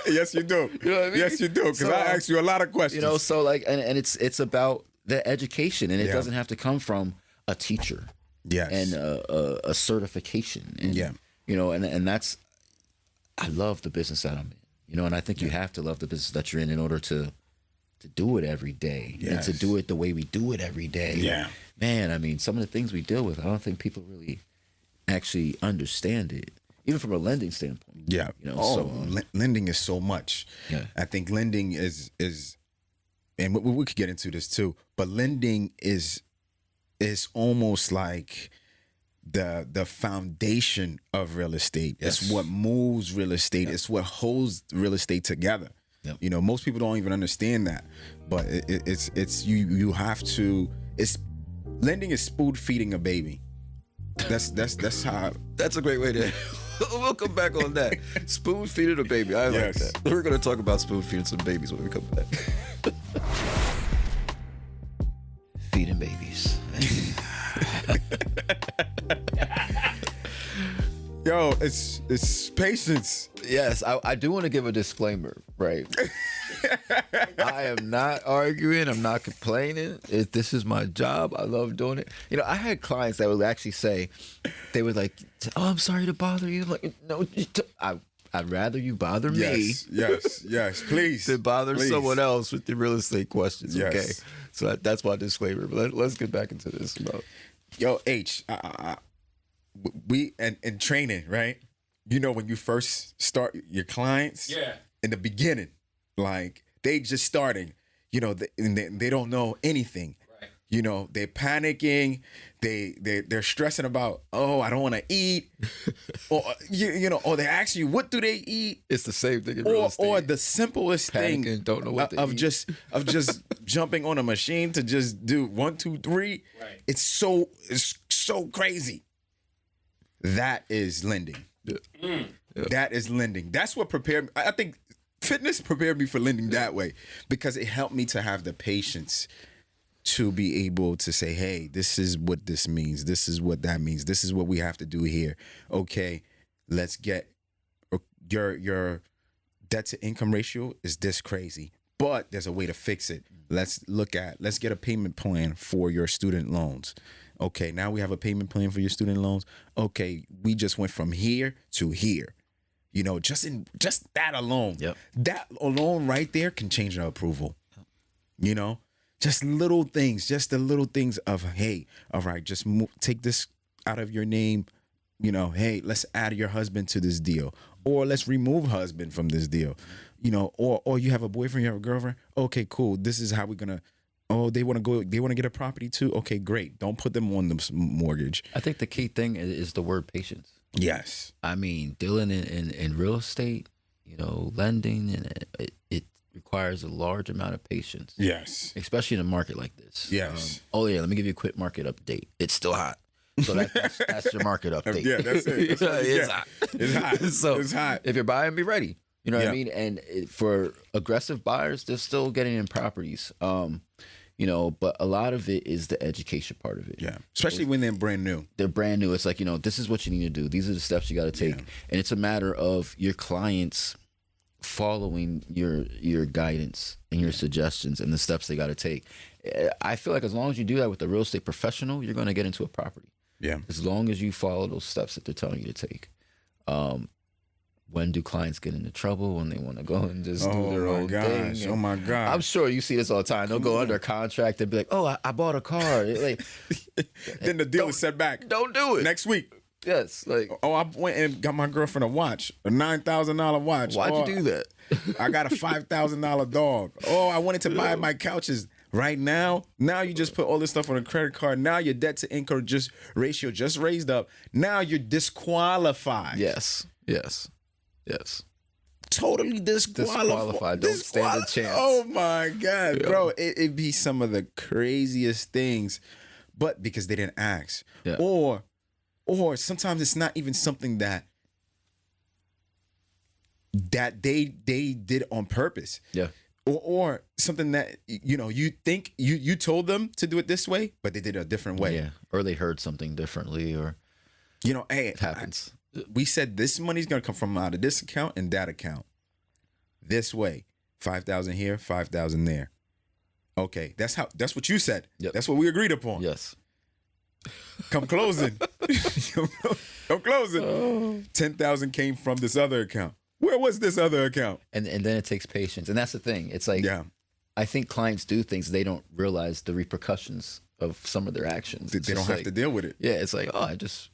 C: Yes, you do.
B: You know what I mean?
C: Yes, you do. Because I asked you a lot of questions.
B: So like, and it's about the education, and it doesn't have to come from a teacher.
C: Yes.
B: And a certification. And, and that's, I love the business that I'm in. And I think you have to love the business that you're in order to do it every day and to do it the way we do it every day.
C: Yeah.
B: Man, I mean, some of the things we deal with, I don't think people really actually understand it, even from a lending standpoint.
C: Yeah. Lending is so much.
B: Yeah.
C: I think lending is, and we could get into this too, but lending is almost like the foundation of real estate.
B: Yes.
C: It's what moves real estate. It's what holds real estate together.
B: Yep.
C: Most people don't even understand that, but it's you have to. Lending is spoon feeding a baby. That's how.
B: That's a great way to. We'll come back on that. Spoon feeding a baby. I like that. We're going to talk about spoon feeding some babies when we come back. Feeding babies.
C: Yo, it's patience.
B: Yes, I do want to give a disclaimer, right? I am not arguing. I'm not complaining. This is my job. I love doing it. I had clients that would actually say, they would like, "Oh, I'm sorry to bother you." I'm like, no, I'd rather you bother me.
C: Yes, please.
B: Than bother someone else with the real estate questions.
C: Yes.
B: Okay, so that's my disclaimer. But let's get back into this.
C: Yo, H, we and training, right? When you first start your clients, in the beginning, like they just starting, they don't know anything. Right. They're panicking, they're stressing about, I don't want to eat, or or they ask you, what do they eat?
B: It's the same thing in real estate.
C: Or the simplest
B: panicking,
C: thing
B: don't know what to eat.
C: just jumping on a machine to just do 1, 2, 3.
B: Right.
C: It's so crazy. That is lending.
B: Yeah.
C: That is lending. That's what prepared me. I think fitness prepared me for lending that way, because it helped me to have the patience to be able to say, hey, this is what this means. This is what that means. This is what we have to do here. Okay, let's get your debt to income ratio is this crazy, but there's a way to fix it. Let's get a payment plan for your student loans. Okay, now we have a payment plan for your student loans. Okay, we just went from here to here. Just that alone.
B: Yep.
C: That alone right there can change our approval. Just little things, just the little things of, hey, all right, just take this out of your name. Hey, let's add your husband to this deal, or let's remove husband from this deal. Or you have a boyfriend, you have a girlfriend. Okay, cool. This is how we're gonna. Oh, they want to get a property too. Okay, great. Don't put them on the mortgage.
B: I think the key thing is the word patience.
C: Yes.
B: I mean, dealing in real estate, lending, and it requires a large amount of patience.
C: Yes.
B: Especially in a market like this.
C: Yes.
B: Let me give you a quick market update. It's still hot. So that's your market update.
C: Yeah, that's it.
B: It's hot.
C: It's hot.
B: So
C: it's hot.
B: If you're buying, be ready. You know what I mean? And for aggressive buyers, they're still getting in properties. But a lot of it is the education part of it.
C: Yeah. Especially when they're brand new.
B: They're brand new. It's like, this is what you need to do. These are the steps you got to take. Yeah. And it's a matter of your clients following your guidance and your suggestions and the steps they got to take. I feel like as long as you do that with a real estate professional, you're going to get into a property.
C: Yeah.
B: As long as you follow those steps that they're telling you to take. When do clients get into trouble? When they want to go and just do their own thing?
C: Oh my gosh.
B: I'm sure you see this all the time. They'll go under contract and be like, I bought a car. Like,
C: then the deal is set back.
B: Don't do it.
C: Next week.
B: Yes, like
C: Oh, I went and got my girlfriend a watch, a $9,000 watch.
B: why'd you do that?
C: I got a $5,000 dog. Oh, I wanted to buy my couches. Right now you just put all this stuff on a credit card. Now your debt to income ratio just raised up. Now you're disqualified.
B: Yes.
C: Totally disqualified.
B: Don't stand a chance.
C: Oh my God, bro. It'd be some of the craziest things, but because they didn't ask.
B: Yeah.
C: Or sometimes it's not even something that they did on purpose.
B: Yeah.
C: Or something that, you think you told them to do it this way, but they did it a different way.
B: Yeah. Or they heard something differently, or
C: Hey,
B: it happens.
C: We said this money's gonna come from out of this account and that account. This way. 5,000 here, 5,000 there. Okay, that's what you said.
B: Yep.
C: That's what we agreed upon.
B: Yes.
C: Come closing. Come closing. 10,000 came from this other account. Where was this other account?
B: And then it takes patience. And that's the thing. It's like, I think clients do things, they don't realize the repercussions of some of their actions.
C: They don't have to deal with it.
B: Yeah, it's like, I just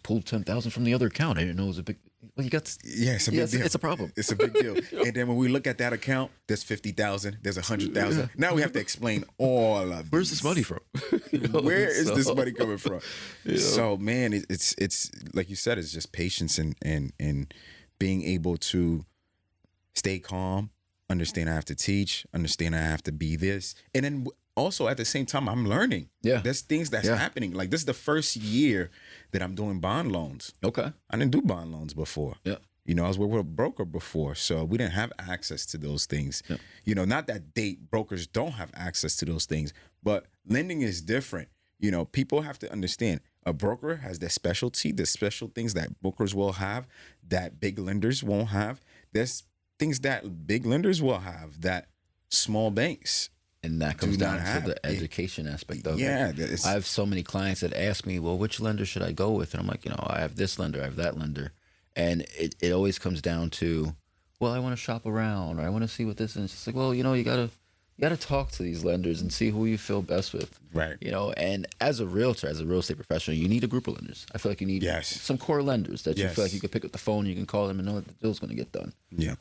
B: pulled 10,000 from the other account. I didn't know it was a big. Well, you got.
C: Yeah, it's a big deal.
B: It's a problem.
C: It's a big deal. And then when we look at that account, there's 50,000. There's 100,000. Now we have to explain all of.
B: Where's this money from?
C: Where is this money coming from? So man, it's like you said, it's just patience and being able to stay calm, understand I have to teach, understand I have to be this, and then also at the same time I'm learning.
B: Yeah,
C: there's things that's happening. Like this is the first year that I'm doing bond loans.
B: Okay,
C: I didn't do bond loans before.
B: Yeah,
C: I was with a broker before, so we didn't have access to those things. Yeah. Not that brokers don't have access to those things, but lending is different. People have to understand. A broker has their specialty, the special things that brokers will have that big lenders won't have. There's things that big lenders will have that small banks.
B: And that comes down to the education aspect of it. Yeah. I have so many clients that ask me, well, which lender should I go with? And I'm like, I have this lender, I have that lender. And it always comes down to, well, I want to shop around, or I want to see what this is. And it's just like, well, you got to talk to these lenders and see who you feel best with.
C: Right.
B: And as a realtor, as a real estate professional, you need a group of lenders. I feel like you need some core lenders that you feel like you can pick up the phone, you can call them and know that the deal's going to get done.
C: Yeah.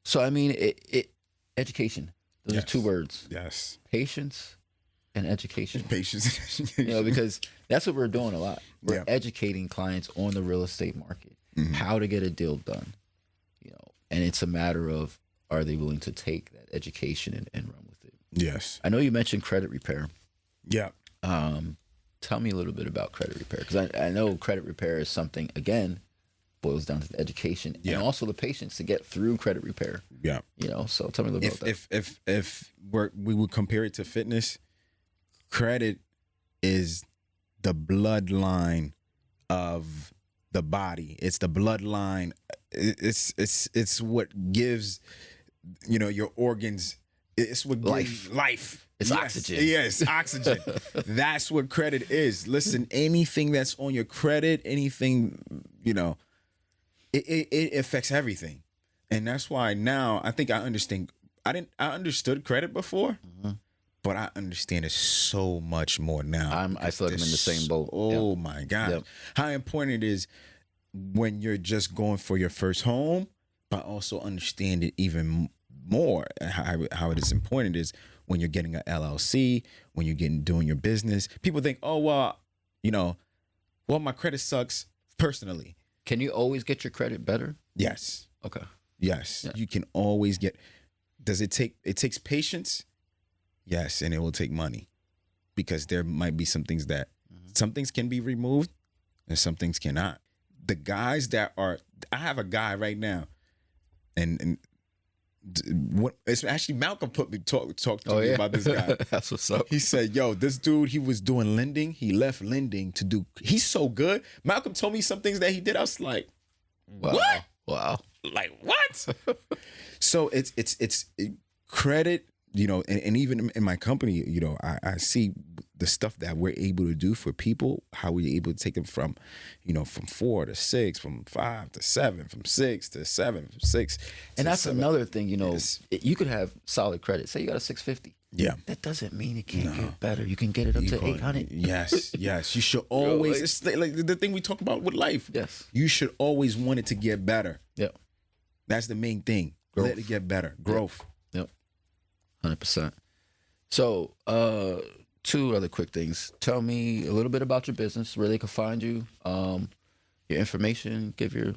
B: So, I mean, education. Those are two words.
C: Yes.
B: Patience and education.
C: Patience.
B: Because that's what we're doing a lot. We're educating clients on the real estate market, how to get a deal done. And it's a matter of, are they willing to take that education and run with it?
C: Yes.
B: I know you mentioned credit repair.
C: Yeah.
B: Tell me a little bit about credit repair, because I know credit repair is something, again, boils down to the education and also the patience to get through credit repair. Yeah. So tell me a little bit about that.
C: If we would compare it to fitness, credit is the bloodline of the body. It's the bloodline. It's what gives your organs. It's what gives life.
B: It's oxygen.
C: Yes, oxygen. That's what credit is. Listen, anything that's on your credit, anything, it affects everything. And that's why now I think I understand. I understood credit before, but I understand it so much more now.
B: I feel like I'm in the same boat.
C: Oh my God. How important it is when you're just going for your first home, but also understand it even more. How it is important is when you're getting an LLC, when you're doing your business. People think, oh, well, my credit sucks personally.
B: Can you always get your credit better?
C: Yes.
B: Okay.
C: Yes. Yeah. You can always get. It takes patience? Yes. And it will take money, because there might be some things that some things can be removed and some things cannot. The guys that I have a guy right now, and it's actually Malcolm put me talk to me about this guy.
B: That's what's up.
C: He said, yo, this dude, he was doing lending. He left lending to do, he's so good. Malcolm told me some things that he did. I was like, what?
B: Wow.
C: Like, what? So it's credit, and even in my company, I see the stuff that we're able to do for people, how we're able to take them from 4 to 6, from 5 to 7, from 6 to 7, from 6.
B: And that's
C: 7.
B: another thing, you could have solid credit. Say you got a 650.
C: Yeah.
B: That doesn't mean it can't get better. You can get it up to 800.
C: Yes. You should always.
B: like-
C: It's like the thing we talk about with life.
B: Yes.
C: You should always want it to get better.
B: Yep.
C: That's the main thing.
B: Growth.
C: Let it get better. Growth.
B: Yep. 100%. So, 2 other quick things. Tell me a little bit about your business, where they can find you, your information, give your,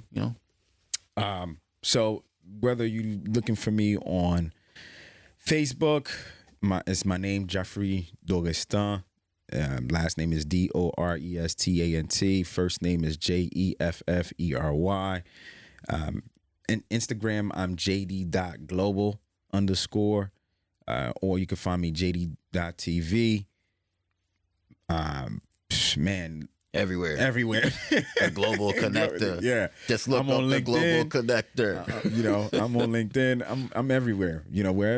C: So whether you're looking for me on Facebook, it's my name, Jeffery Dorestant. Last name is Dorestant. First name is Jeffery. And Instagram, I'm jd.global_. Or you can find me jd.tv. Man,
B: everywhere.
C: A
B: global connector.
C: Yeah.
B: Just look
C: I'm
B: up
C: on
B: the
C: LinkedIn.
B: global connector.
C: I'm on LinkedIn. I'm everywhere.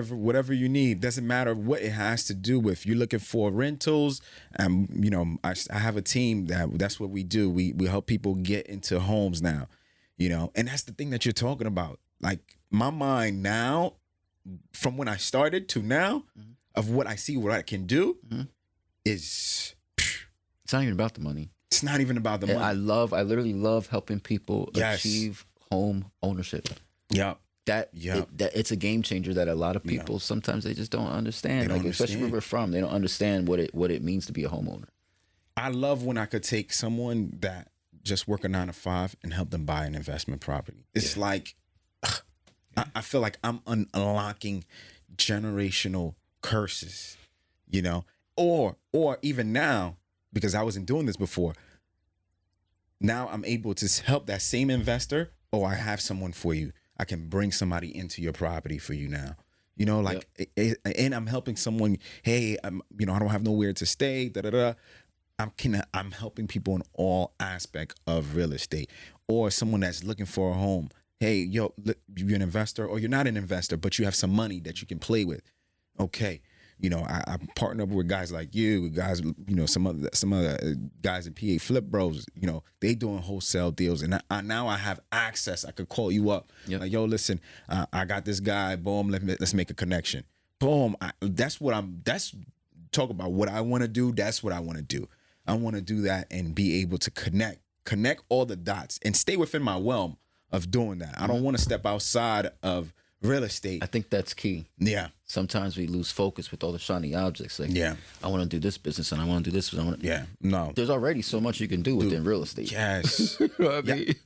C: Whatever you need. Doesn't matter what it has to do with. You're looking for rentals. I have a team that's what we do. We help people get into homes now. And that's the thing that you're talking about. Like my mind now, from when I started to now, of what I see, what I can do, is.
B: It's not even about the money.
C: It's not even about the money.
B: I literally love helping people achieve home ownership.
C: Yeah.
B: It's a game changer that a lot of people sometimes they just don't understand. Especially where we're from, they don't understand what it means to be a homeowner.
C: I love when I could take someone that just work a 9 to 5 and help them buy an investment property. It's like I feel like I'm unlocking generational curses, or even now, because I wasn't doing this before. Now I'm able to help that same investor. Oh, I have someone for you. I can bring somebody into your property for you now. And I'm helping someone. Hey, I don't have nowhere to stay. I'm helping people in all aspect of real estate, or someone that's looking for a home. Hey, you're an investor, or you're not an investor, but you have some money that you can play with. Okay. I partner up with guys like you, with guys, some other guys in PA Flip Bros. They doing wholesale deals, and now I have access. I could call you up, like, yo, listen, I got this guy. Boom, let's make a connection. Boom. That's talk about what I want to do. That's what I want to do. I want to do that and be able to connect all the dots and stay within my realm of doing that. I don't want to step outside of real estate.
B: I think that's key.
C: Yeah.
B: Sometimes we lose focus with all the shiny objects. Like, I want to do this business and I want to do this.
C: No.
B: There's already so much you can do within real estate.
C: Yes.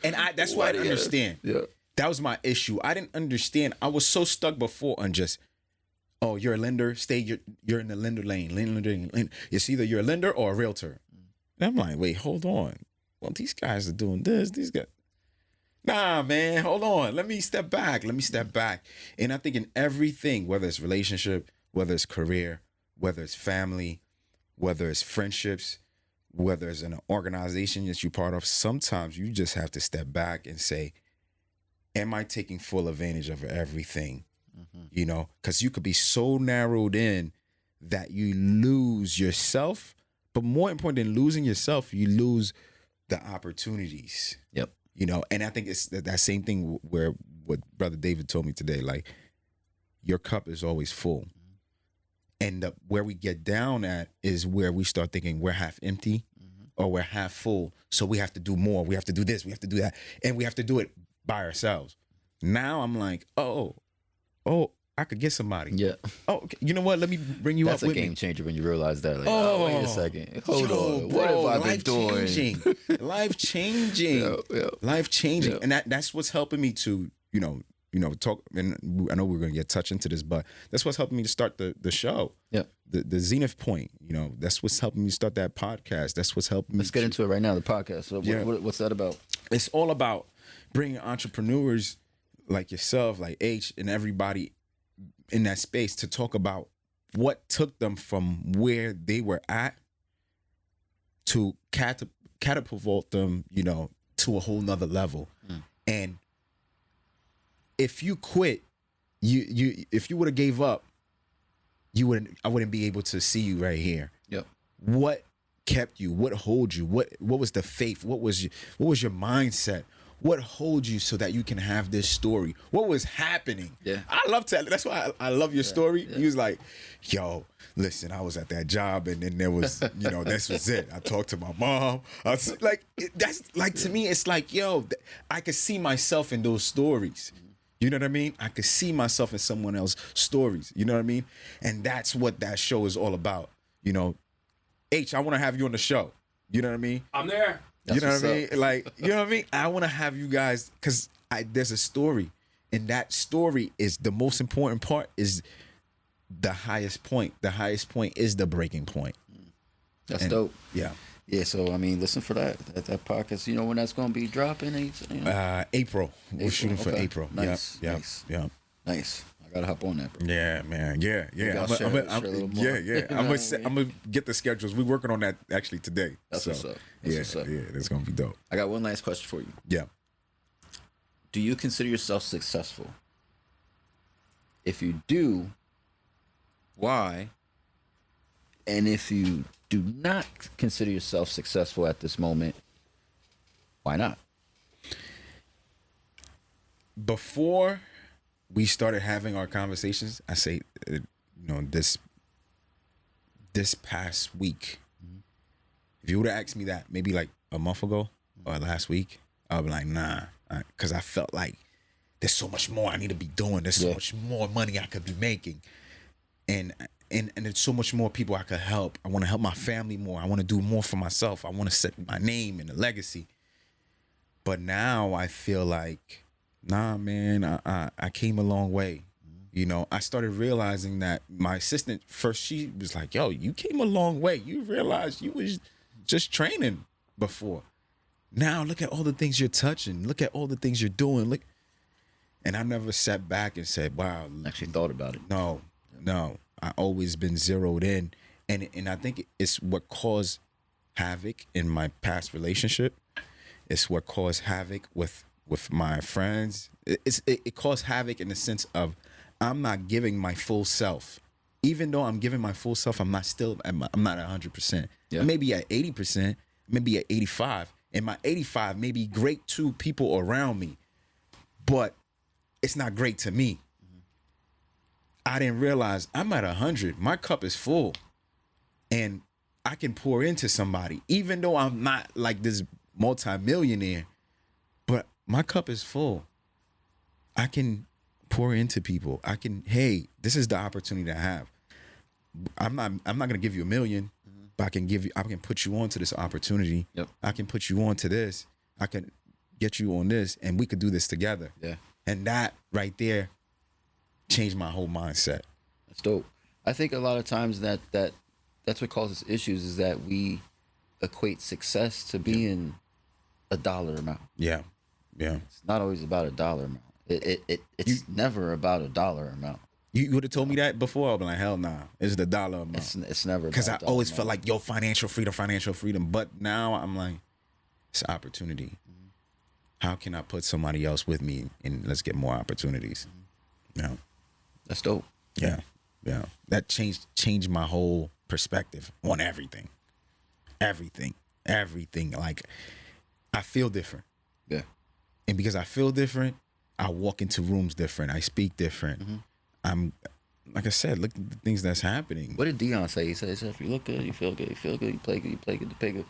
C: And that's why I didn't understand. Yeah. That was my issue. I didn't understand. I was so stuck before on just, oh, you're a lender. You're in the lender lane. It's either you're a lender or a realtor. And I'm like, wait, hold on. Well, these guys are doing this. These guys. Nah, man, hold on. Let me step back. And I think in everything, whether it's relationship, whether it's career, whether it's family, whether it's friendships, whether it's an organization that you're part of, sometimes you just have to step back and say, am I taking full advantage of everything? Because you could be so narrowed in that you lose yourself. But more important than losing yourself, you lose the opportunities.
B: Yep.
C: And I think it's that same thing where what Brother David told me today, like your cup is always full. And where we get down at is where we start thinking we're half empty or we're half full. So we have to do more. We have to do this. We have to do that. And we have to do it by ourselves. Now I'm like, oh, I could get somebody.
B: Yeah.
C: Oh, okay. You know what? Let me bring you
B: That's
C: up with me.
B: That's a game changer when you realize that. Like, wait a second. Hold on.
C: Bro,
B: what have I been doing?
C: Life changing. Life changing. And that's what's helping me to, talk. And I know we're going to get touched into this, but that's what's helping me to start the show.
B: Yeah.
C: The Zenith Point. That's what's helping me start that podcast. That's what's helping me.
B: Let's get into it right now, the podcast. So what's that about?
C: It's all about bringing entrepreneurs like yourself, like H, and everybody in that space to talk about what took them from where they were at to catapult them, to a whole nother level. And if you quit, if you would have gave up, I wouldn't be able to see you right here.
B: Yep.
C: What kept you? What hold you? What was the faith? What was your mindset What holds you so that you can have this story? What was happening?
B: Yeah.
C: I love telling. That's why I love your story. He was like, yo, listen, I was at that job and then there was, this was it. I talked to my mom. I was like, that's like, to me, it's like, yo, I could see myself in those stories. You know what I mean? I could see myself in someone else's stories. You know what I mean? And that's what that show is all about. H, I want to have you on the show. You know what I mean?
D: I'm there.
C: You know what I mean? Like, you know what I mean? I want to have you guys, because there's a story. And that story is the most important part, is the highest point. The highest point is the breaking point.
B: That's dope.
C: Yeah.
B: Yeah, so, I mean, listen for that podcast. You know when that's going to be dropping?
C: April. We're shooting for
B: okay.
C: April.
B: Nice.
C: Yeah.
B: Nice.
C: Yeah.
B: Nice. I got to hop on that, bro.
C: Yeah, man. Yeah.
B: I'll share a little more.
C: Yeah. I'm going to get the schedules. We're working on that actually today.
B: That's what's up.
C: Yeah, that's going to be dope.
B: I got one last question for you.
C: Yeah.
B: Do you consider yourself successful? If you do, why? And if you do not consider yourself successful at this moment, why not?
C: Before we started having our conversations, I say, this past week, if you would have asked me that maybe like a month ago or last week, I would be like, nah, because I felt like there's so much more I need to be doing. There's so much more money I could be making. And there's so much more people I could help. I want to help my family more. I want to do more for myself. I want to set my name and a legacy. But now I feel like, nah, man, I came a long way. I started realizing that my assistant first, she was like, yo, you came a long way. You realized you was just training before. Now look at all the things you're touching. Look at all the things you're doing. Look. And I never sat back and said, wow.
B: Actually thought about it.
C: No. I always been zeroed in. And I think it's what caused havoc in my past relationship. It's what caused havoc with my friends. It caused havoc in the sense of I'm not giving my full self. Even though I'm giving my full self, I'm not 100%.
B: Yeah.
C: Maybe at 80%, maybe at 85. And my 85 may be great to people around me, but it's not great to me. I didn't realize I'm at 100. My cup is full. And I can pour into somebody, even though I'm not like this multimillionaire, but my cup is full. I can pour into people. Hey, this is the opportunity I have. I'm not gonna give you $1 million, but I can put you on to this opportunity.
B: Yep.
C: I can put you on to this. I can get you on this, and we could do this together.
B: Yeah.
C: And that right there changed my whole mindset.
B: That's dope. I think a lot of times that's what causes issues, is that we equate success to being a dollar amount.
C: Yeah.
B: It's not always about a dollar amount. It's never about a dollar amount.
C: You would have told me that before. I'd be like, hell nah. It's the dollar amount.
B: It's never about
C: because I always
B: amount.
C: felt like, yo, financial freedom. But now I'm like, it's an opportunity. How can I put somebody else with me and let's get more opportunities? Yeah.
B: That's dope.
C: Yeah. That changed my whole perspective on everything. Like, I feel different.
B: Yeah.
C: And because I feel different, I walk into rooms different. I speak different. I'm, like I said, look at the things that's happening.
B: What did Dion say? He said, if you look good, you feel good. You feel good, you play good, you play good, you play good.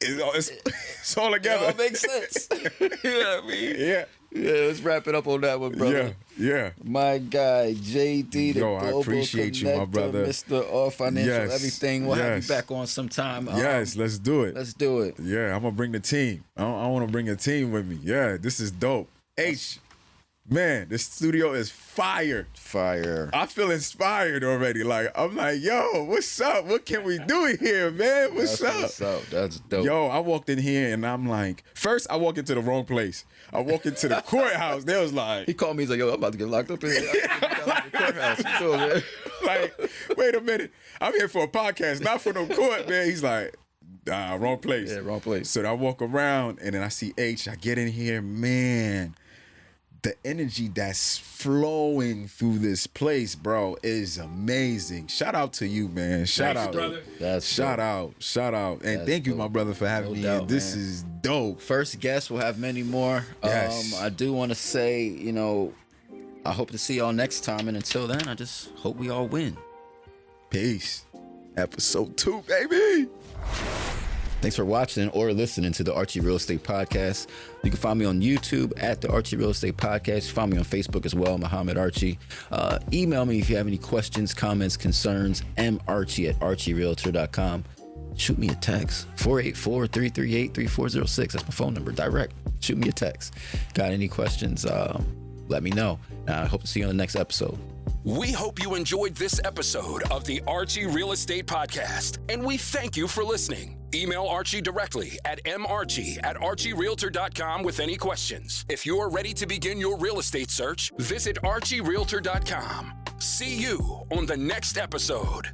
C: It's all together.
B: It all makes sense. You know what I mean?
C: Yeah.
B: Let's wrap it up on that one, brother.
C: Yeah.
B: My guy, JD, the
C: Yo, I
B: Global
C: appreciate you, my
B: Connector,
C: brother.
B: Mr. All Financial
C: Yes.
B: Everything. We'll have you back on sometime.
C: Yes, let's do it.
B: Let's do it.
C: Yeah, I'm going to bring the team. I want to bring a team with me. Yeah, this is dope. H, man, the studio is fire. I feel inspired already. Like, I'm like, yo, what's up? What can we do here, man? What's up?
B: That's dope.
C: Yo, I walked in here and I'm like, first I walked into the wrong place. I walked into the courthouse. They was like,
B: he called me. He's like, yo, I'm about to get locked up in here. The courthouse. You feel me?
C: like, wait a minute. I'm here for a podcast, not for no court, man. He's like, wrong place.
B: Yeah, wrong place.
C: So I walk around and then I see H. I get in here, man. The energy that's flowing through this place, bro, is amazing. Shout out to you, man. Shout out.
D: brother.
C: Shout out. And
B: That's
C: thank you,
B: dope.
C: my brother, for having
B: No
C: me
B: doubt,
C: here. This
B: man.
C: is dope.
B: First guest, we'll have many more.
C: Yes.
B: I do want to say, I hope to see y'all next time. And until then, I just hope we all win.
C: Peace. Episode 2, baby.
B: Thanks for watching or listening to the Archie Real Estate Podcast. You can find me on YouTube at the Archie Real Estate Podcast. Find me on Facebook as well, Muhammad Archie. Email me if you have any questions, comments, concerns, marchie@archierealtor.com. Shoot me a text, 484-338-3406. That's my phone number, direct. Shoot me a text. Got any questions, let me know. I hope to see you on the next episode.
A: We hope you enjoyed this episode of the Archie Real Estate Podcast, and we thank you for listening. Email Archie directly at marchie@archierealtor.com with any questions. If you're ready to begin your real estate search, visit archierealtor.com. See you on the next episode.